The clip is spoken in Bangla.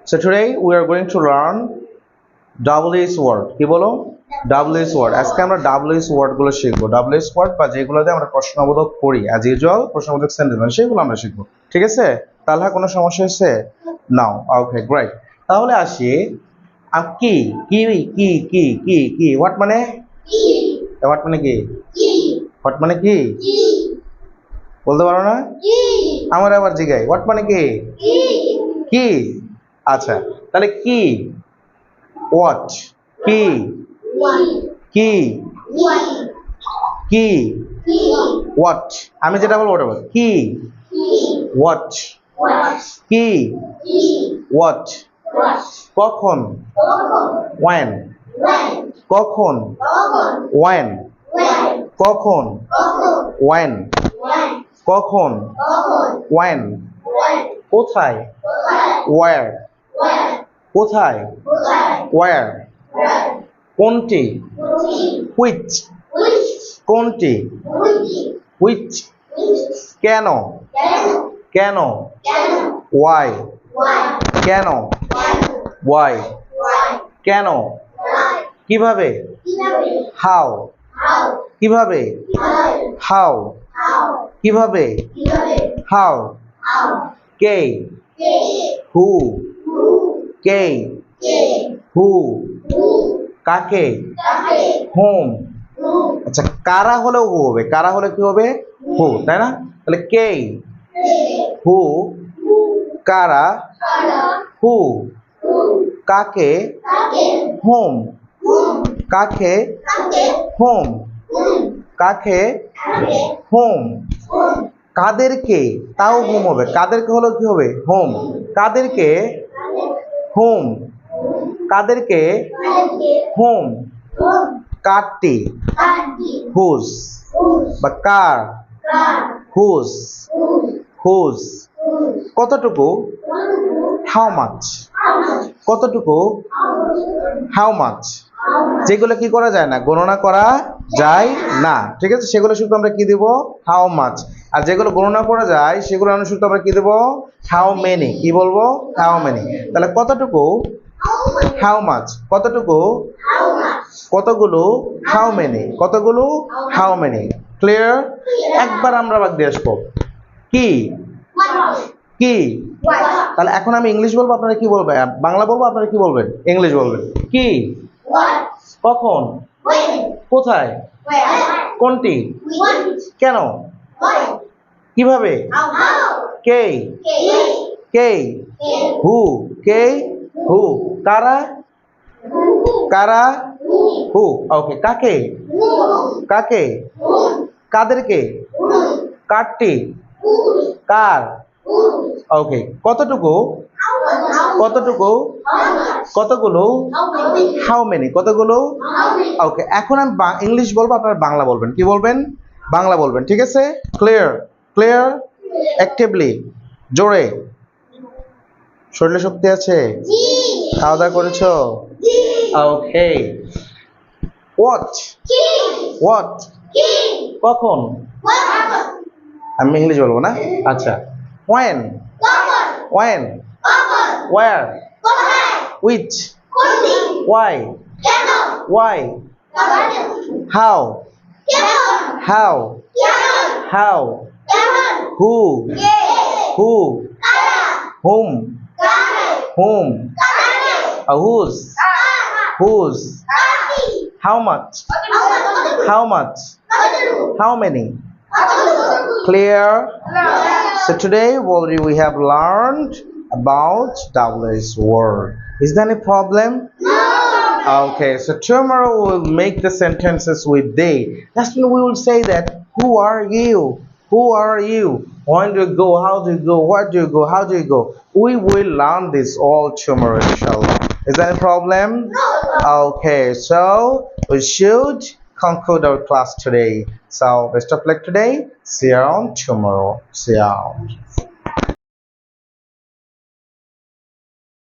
So today we are going to learn double S word. কি বলো? Double S word. আজকে আমরা double S word গুলো শিখবো। Double S word বা যেগুলোতে আমরা প্রশ্নবোধক করি as usual প্রশ্নবোধক সেন্টেন্স মানে সেগুলো আমরা শিখবো। ঠিক আছে? তাহলে কোনো সমস্যা হচ্ছে? নাও। ওকে, গ্রেট। তাহলে আসি কি কি হোয়াট মানে হোয়াট মানে কি হোয়াট মানে কি বলতে পারো না? আমার আবার জিগাই হোয়াট মানে কি কি আচ্ছা তাহলে কি হোয়াট কি কি কি হোয়াট আমি যেটা বলবো ওটা বল কি হোয়াট কি হোয়াট কখন when কখন when কখন when কখন when কোথায় where কোথায় where কোনটি which কোনটি which কেন কেন why কেন why কেন কিভাবে how কিভাবে how কিভাবে how K who K who কাকে whom আচ্ছা কারা হলেও who হবে কারা হলে কি হবে who তাই না তাহলে কে who কারা who কাকে whom কাকে whom কাকে whom কাদেরকে তাও whom হবে কাদেরকে হলো কি হবে whom কাদেরকে whom কাদেরকে whom কারটি whose বা কার whose whose কতটুকু how much কতটুকু how much যেগুলো কি করা যায় না গণনা করা যায় না ঠিক আছে সেগুলো শুধু আমরা কি দেব how much আর যেগুলো গণনা করা যায় সেগুলো আমরা শুধু আমরা কি দেব how many কি বলবো how many তাহলে কতটুকু how much কতটুকু কতগুলো how many কতগুলো how many ক্লিয়ার একবার আমরা বাদ দিয়ে আসবো কি কি তাহলে এখন আমি ইংলিশ বলবো আপনারা কি বলবেন বাংলা বলবো আপনারা কি বলবেন ইংলিশ বলবেন কি কখন কোথায় কোনটি কেন কিভাবে কে কে হু কে হু কারা কারা হু ওকে কাকে কাকে কাদেরকে কারটি কার ওকে কতটুকু কতটুকু কতগুলো হাউ মেনি কতগুলো ওকে এখন আমি ইংলিশ বলবো আপনারা বাংলা বলবেন কি বলবেন বাংলা বলবেন ঠিক আছে ক্লিয়ার ক্লিয়ার অ্যাক্টিভলি জোরে শরীরে শক্তি আছে খাওয়া দাওয়া করেছো ওকে হোয়াট হোয়াট কখন আমি ইংলিশ বলবো না আচ্ছা when when where which why how who whom whose how much how many clear so today we have learned about double S word is there any problem okay so tomorrow we will make the sentences with they that's when we will say that who are you when do you go how do you go where do you go how do you go we will learn this all tomorrow inshallah is there any problem okay so we should conclude our class today so best of luck today see you on tomorrow see you out